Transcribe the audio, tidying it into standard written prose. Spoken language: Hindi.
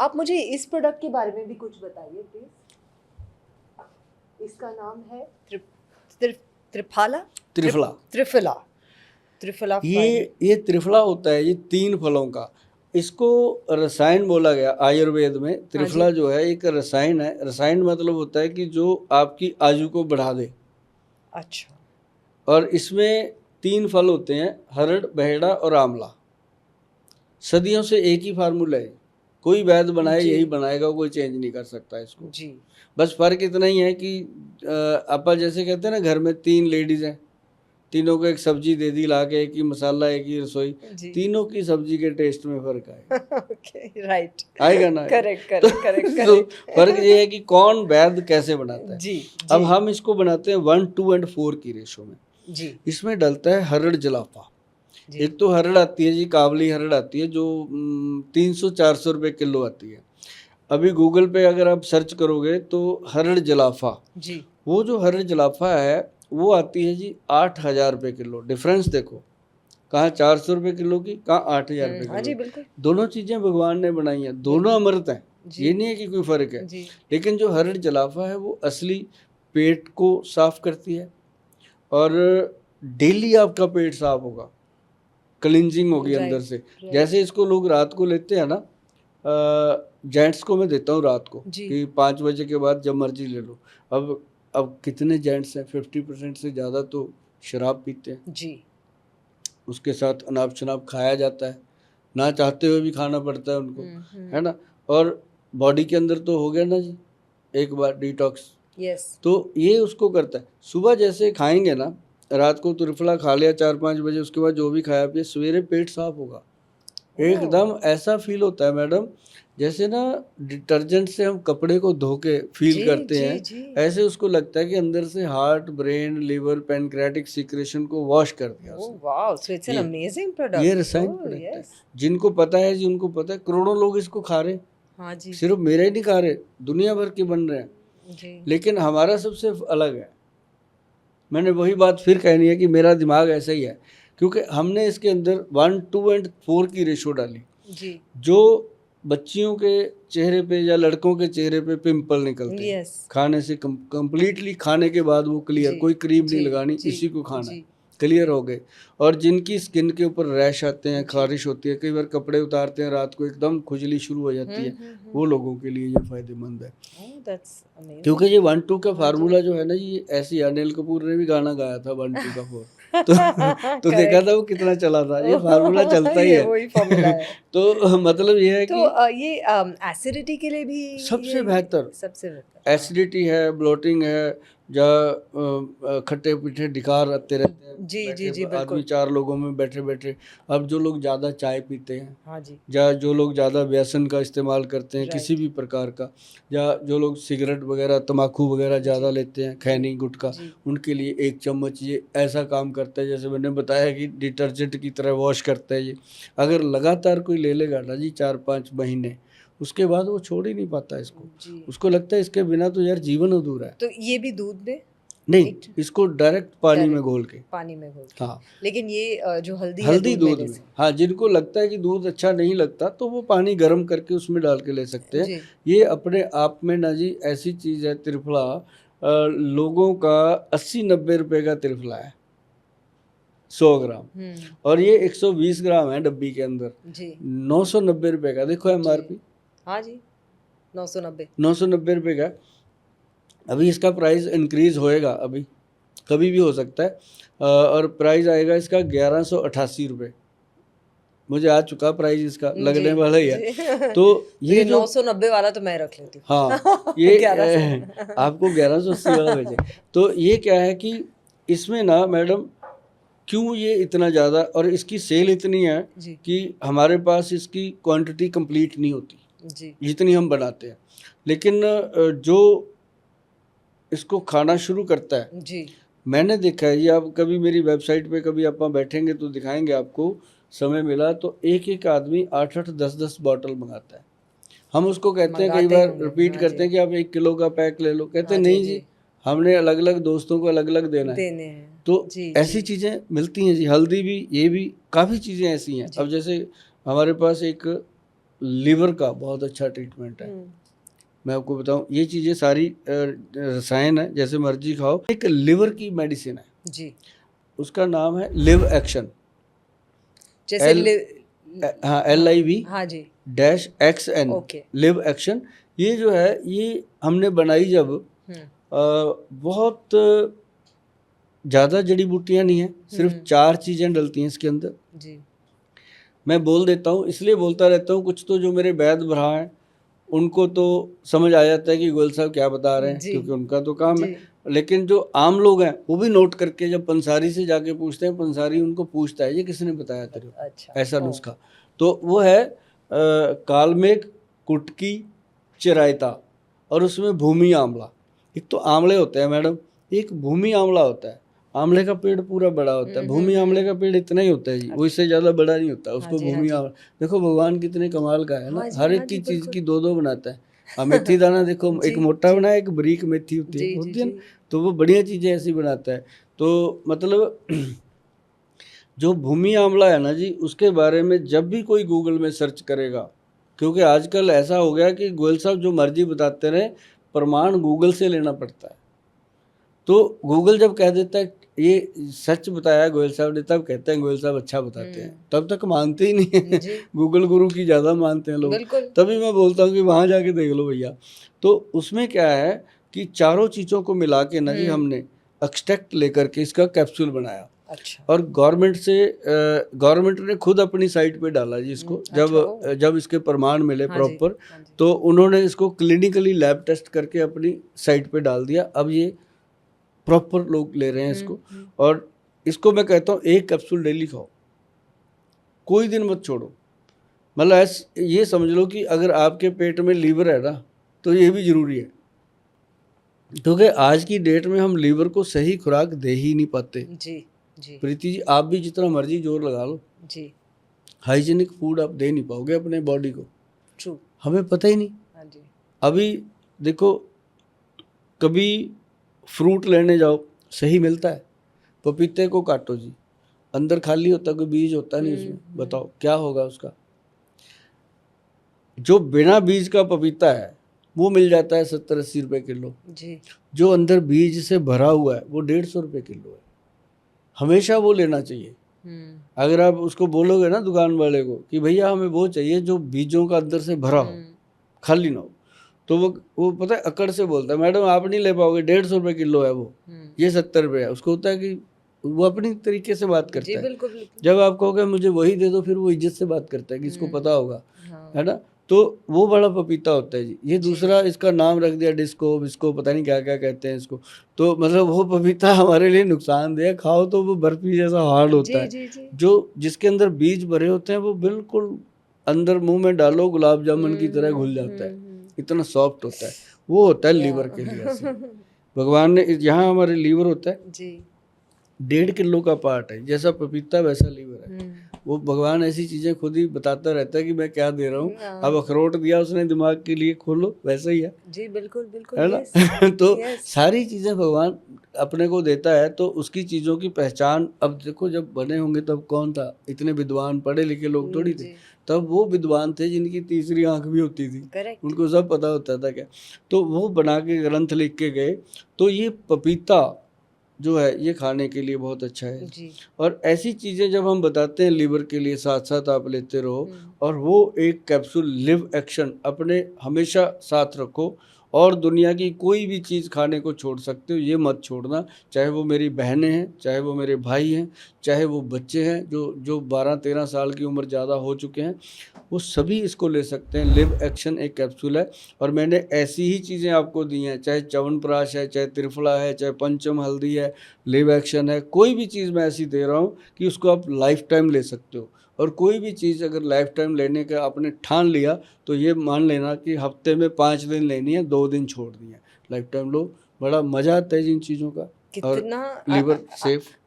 आप मुझे इस प्रोडक्ट के बारे में भी कुछ बताइए प्लीज। इसका नाम है त्रिफला त्रिफला। त्रिफला त्रिफला ये त्रिफला होता है, ये 3 फलों का। इसको रसायन बोला गया आयुर्वेद में। त्रिफला जो है एक रसायन है। रसायन मतलब होता है कि जो आपकी आयु को बढ़ा दे। अच्छा। और इसमें 3 फल होते हैं, हरड़, बहेड़ा और आंवला। सदियों से एक ही फार्मूला है, कोई वैद्य बनाए यही बनाएगा, कोई चेंज नहीं कर सकता इसको जी। बस फर्क इतना ही है कि आपा जैसे कहते हैं ना, घर में 3 लेडीज हैं, तीनों को एक सब्जी दे दी ला के, एक ही मसाला, एक ही रसोई, तीनों की सब्जी के टेस्ट में फर्क आएगा। ओके, राइट, आएगा ना? करेक्ट तो फर्क ये है कि कौन वैद्य कैसे बनाता है जी। अब हम इसको बनाते हैं 1, 2 और 4 की रेशो में जी। इसमें डलता है हरड़ जलाफा। एक तो हरड़ आती है जी, काबली हरड़ आती है जो 300-400 रुपये किलो आती है। अभी गूगल पे अगर आप सर्च करोगे तो हरड़ जलाफा जी, वो जो हरड़ जलाफा है वो आती है जी 8,000 रुपये किलो। डिफरेंस देखो, कहाँ 400 रुपये किलो की, कहाँ 8,000 रुपये किलो। जी बिल्कुल, दोनों चीज़ें भगवान ने बनाई हैं, दोनों अमृत हैं, ये नहीं है कि कोई फ़र्क है। लेकिन जो हरड़ जलाफा है वो असली पेट को साफ करती है और डेली आपका पेट साफ होगा, क्लिनजिंग होगी अंदर से। जैसे इसको लोग रात को लेते हैं ना, जेंट्स को मैं देता हूँ रात को कि 5 बजे के बाद जब मर्जी ले लो। अब कितने जेंट्स हैं, 50% से ज़्यादा तो शराब पीते हैं जी। उसके साथ अनाब शनाब खाया जाता है, ना चाहते हुए भी खाना पड़ता है उनको, है ना। और बॉडी के अंदर तो हो गया ना जी एक बार डिटॉक्स। यस। तो ये उसको करता है। सुबह जैसे खाएंगे ना, रात को त्रिफला खा लिया 4-5 बजे, उसके बाद जो भी खाया पिया, सवेरे पेट साफ होगा। एकदम ऐसा फील होता है मैडम जैसे ना डिटर्जेंट से हम कपड़े को धो के फील करते हैं, ऐसे उसको लगता है कि अंदर से heart, brain, liver, pancreatic secretion को वॉश कर दिया। Wow, so it's an amazing product. ये रसायन प्रोडक्ट है। जिनको पता है जी, उनको पता है। करोड़ों लोग इसको खा रहे हैं। हाँ जी। सिर्फ मेरे ही नहीं खा रहे, दुनिया भर के बन रहे हैं जी। लेकिन हमारा सबसे अलग है। मैंने वही बात फिर कहनी है कि मेरा दिमाग ऐसा ही है, क्योंकि हमने इसके अंदर 1, 2 और 4 की रेशो डाली जी। जो बच्चियों के चेहरे पे या लड़कों के चेहरे पे पिंपल निकलते हैं खाने से, कंप्लीटली खाने के बाद वो क्लियर, कोई क्रीम नहीं लगानी, इसी को खाना, क्लियर हो गए। और जिनकी स्किन के ऊपर रैश आते हैं, खारिश होती है, कई बार कपड़े उतारते हैं रात को एकदम खुजली शुरू हो जाती है, वो लोगों के लिए ये फायदेमंद है। क्योंकि ये 1, 2 का फार्मूला जो है ना जी, ऐसे ही अनिल कपूर ने भी गाना गाया था 1, 2 का 4 तो देखा था वो कितना चला था। ये फार्मूला चलता ही है, वही फार्मूला है। तो मतलब ये है कि ये एसिडिटी के लिए भी सबसे बेहतर एसिडिटी है, ब्लोटिंग है, जहाँ खट्टे पीठे डिकार आते रहते हैं जी आदमी 4 लोगों में बैठे बैठे। अब जो लोग ज़्यादा चाय पीते हैं, हाँ जी, या जो लोग ज़्यादा व्यसन का इस्तेमाल करते हैं किसी भी प्रकार का, या जो लोग सिगरेट वगैरह, तम्बाकू वगैरह ज़्यादा लेते हैं, खैनी गुटखा, उनके लिए 1 चम्मच ये ऐसा काम करता है, जैसे मैंने बताया कि डिटर्जेंट की तरह वॉश करता है ये। अगर लगातार कोई ले लेगा ना जी 4-5 महीने, उसके बाद वो छोड़ ही नहीं पाता इसको। उसको लगता है इसके बिना तो यार जीवन अधूरा है। तो ये भी दूध में नहीं, इसको डायरेक्ट पानी में घोल के, पानी में घोल के। हाँ, लेकिन ये जो हल्दी दूध में, हाँ, जिनको लगता है कि दूध अच्छा नहीं लगता तो वो पानी गर्म करके उसमें डाल के ले सकते हैं। ये अपने आप में ना जी ऐसी चीज़ है त्रिफला, लोगों का 80-90 रुपए का त्रिफला है 100 ग्राम, और ये 120 ग्राम है डब्बी के अंदर जी। 990 रुपए का, देखो MRP। हाँ जी, 990 रुपये का। अभी इसका प्राइस इंक्रीज होएगा, अभी कभी भी हो सकता है, और प्राइस आएगा इसका 1188 रुपये। मुझे आ चुका प्राइस इसका, लगने वाला ही है। तो ये 990 वाला तो मैं रख लेती हूँ। हाँ, ये आपको 1180 वाला भेजे। तो ये क्या है कि इसमें ना मैडम क्यों ये इतना ज़्यादा, और इसकी सेल इतनी है कि हमारे पास इसकी क्वांटिटी कंप्लीट नहीं होती जी, जितनी हम बनाते हैं। लेकिन जो इसको खाना शुरू करता है जी, मैंने देखा है, ये आप कभी मेरी वेबसाइट पे कभी आप बैठेंगे तो दिखाएंगे आपको, समय मिला तो एक आदमी 8-8, 10-10 बॉटल मंगाता है। हम उसको कहते हैं, कई बार रिपीट करते हैं कि आप 1 किलो का पैक ले लो, कहते हैं नहीं जी, हमने अलग अलग दोस्तों को अलग अलग देना है। तो ऐसी चीज़ें मिलती हैं जी, हल्दी भी, ये भी काफ़ी चीज़ें ऐसी हैं। अब जैसे हमारे पास एक लीवर का बहुत अच्छा ट्रीटमेंट है। मैं आपको बताऊं, ये चीज़ें सारी रसायन है, जैसे मर्जी खाओ। एक लिवर की मेडिसिन है जी, उसका नाम है लिव एक्शन। जैसे हाँ, LIV हाँ जी, -XN, ओके। Live action. ये जो है ये हमने बनाई जब बहुत ज़्यादा जड़ी बूटियाँ नहीं हैं, सिर्फ 4 चीज़ें डलती हैं इसके अंदर। जी, मैं बोल देता हूँ, इसलिए बोलता रहता हूँ, कुछ तो जो मेरे वैद भरा हैं उनको तो समझ आ जाता है कि गोयल साहब क्या बता रहे हैं, क्योंकि उनका तो काम है। लेकिन जो आम लोग हैं वो भी नोट करके जब पंसारी से जाके पूछते हैं, पंसारी उनको पूछता है ये किसने बताया तेरे को, अच्छा, ऐसा नुस्खा। तो वो है कालमेघ, कुटकी, चिरायता, और उसमें भूमि आंवला। एक तो आंवले होते हैं मैडम, एक भूमि आंवला होता है। आंवले का पेड़ पूरा बड़ा होता है, भूमि आंवले का पेड़ इतना ही होता है जी, वो इससे ज़्यादा बड़ा नहीं होता, उसको भूमि आंवला। देखो भगवान कितने कमाल का है ना, हर एक की चीज़ की दो दो बनाता है। मेथी दाना देखो, एक मोटा बना है, एक बारीक मेथी होती है ना, तो वो बढ़िया चीज़ें ऐसी बनाता है। तो मतलब जो भूमि आंवला है ना जी, उसके बारे में जब भी कोई गूगल में सर्च करेगा, क्योंकि आजकल ऐसा हो गया कि गोयल साहब जो मर्जी बताते रहे, प्रमाण गूगल से लेना पड़ता है। तो गूगल जब कह देता है ये सच बताया गोयल साहब ने, तब कहते हैं गोयल साहब अच्छा बताते हैं, तब तक मानते ही नहीं है। गूगल गुरु की ज़्यादा मानते हैं लोग। तभी मैं बोलता हूँ कि वहाँ जाके देख लो भैया। तो उसमें क्या है कि चारों चीज़ों को मिला के ना जी हमने एक्सट्रैक्ट लेकर के इसका कैप्सूल बनाया। अच्छा। और गवर्नमेंट ने खुद अपनी साइट पे डाला जी इसको। जब इसके प्रमाण मिले प्रॉपर, तो उन्होंने इसको क्लिनिकली लैब टेस्ट करके अपनी साइट पे डाल दिया। अब ये प्रॉपर लोग ले रहे हैं इसको। और इसको मैं कहता हूँ एक कैप्सूल डेली खाओ, कोई दिन मत छोड़ो। मतलब ये समझ लो कि अगर आपके पेट में लीवर है ना, तो ये भी ज़रूरी है, क्योंकि आज की डेट में हम लीवर को सही खुराक दे ही नहीं पाते। जी जी प्रीति जी, आप भी जितना मर्जी जोर लगा लो जी, हाइजीनिक फूड आप दे नहीं पाओगे अपने बॉडी को। ट्रू, हमें पता ही नहीं। हाँ जी। अभी देखो, कभी फ्रूट लेने जाओ, सही मिलता है? पपीते को काटो जी, अंदर खाली होता, कोई बीज होता नहीं उसमें, बताओ क्या होगा उसका? जो बिना बीज का पपीता है वो मिल जाता है 70-80 रुपए किलो जी। जो अंदर बीज से भरा हुआ है वो 150 रुपए किलो है। हमेशा वो लेना चाहिए। अगर आप उसको बोलोगे ना दुकान वाले को कि भैया हमें वो चाहिए जो बीजों का अंदर से भरा हो, खाली ना हो, तो वो पता है अकड़ से बोलता है मैडम आप नहीं ले पाओगे, 150 रुपए किलो है वो, ये 70 रुपए है। उसको होता है कि वो अपनी तरीके से बात करता है। बिल्कुल। जब आप कहोगे मुझे वही दे दो, फिर वो इज्जत से बात करता है कि इसको पता होगा, है ना। तो वो बड़ा पपीता होता है जी। ये दूसरा, इसका नाम रख दिया डिस्को बिस्को, पता नहीं क्या क्या कहते हैं इसको। तो मतलब वो पपीता हमारे लिए नुकसानदेह, खाओ तो वो बर्फी जैसा हार्ड होता है। जो जिसके अंदर बीज भरे होते हैं वो बिल्कुल अंदर मुंह में डालो गुलाब जामुन की तरह घुल जाता है, इतना सॉफ्ट होता है। वो होता है लीवर के लिए ऐसे। भगवान ने यहाँ हमारे लीवर होता है जी, 1.5 किलो का पार्ट है, जैसा पपीता वैसा लीवर है। वो भगवान ऐसी चीजें खुद ही बताता रहता है कि मैं क्या दे रहा हूँ। अब अखरोट दिया उसने दिमाग के लिए, खोलो वैसा ही है जी, बिल्कुल है ना। तो सारी चीजें भगवान अपने को देता है, तो उसकी चीजों की पहचान। अब देखो जब बने होंगे तब कौन था, इतने विद्वान पढ़े लिखे लोग थोड़ी थे। तब वो विद्वान थे जिनकी तीसरी आंख भी होती थी, उनको सब पता होता था क्या। तो वो बना के ग्रंथ लिख के गए। तो ये पपीता जो है ये खाने के लिए बहुत अच्छा है जी। और ऐसी चीज़ें जब हम बताते हैं लीवर के लिए, साथ साथ आप लेते रहो। और वो एक कैप्सूल लिव एक्शन अपने हमेशा साथ रखो। और दुनिया की कोई भी चीज़ खाने को छोड़ सकते हो, ये मत छोड़ना। चाहे वो मेरी बहनें हैं, चाहे वो मेरे भाई हैं, चाहे वो बच्चे हैं जो 12-13 साल की उम्र ज़्यादा हो चुके हैं, वो सभी इसको ले सकते हैं। लिव एक्शन एक कैप्सूल है। और मैंने ऐसी ही चीज़ें आपको दी हैं, चाहे च्यवनप्राश है, चाहे त्रिफला है, चाहे पंचम हल्दी है, लिव एक्शन है, कोई भी चीज़ मैं ऐसी दे रहा हूँ कि उसको आप लाइफ टाइम ले सकते हो। और कोई भी चीज़ अगर लाइफ टाइम लेने का आपने ठान लिया तो ये मान लेना कि हफ्ते में 5 दिन लेनी है, 2 दिन छोड़ दिए, लाइफ टाइम लो। बड़ा मज़ा आता है जिन चीज़ों का। और कितना लिवर सेफ।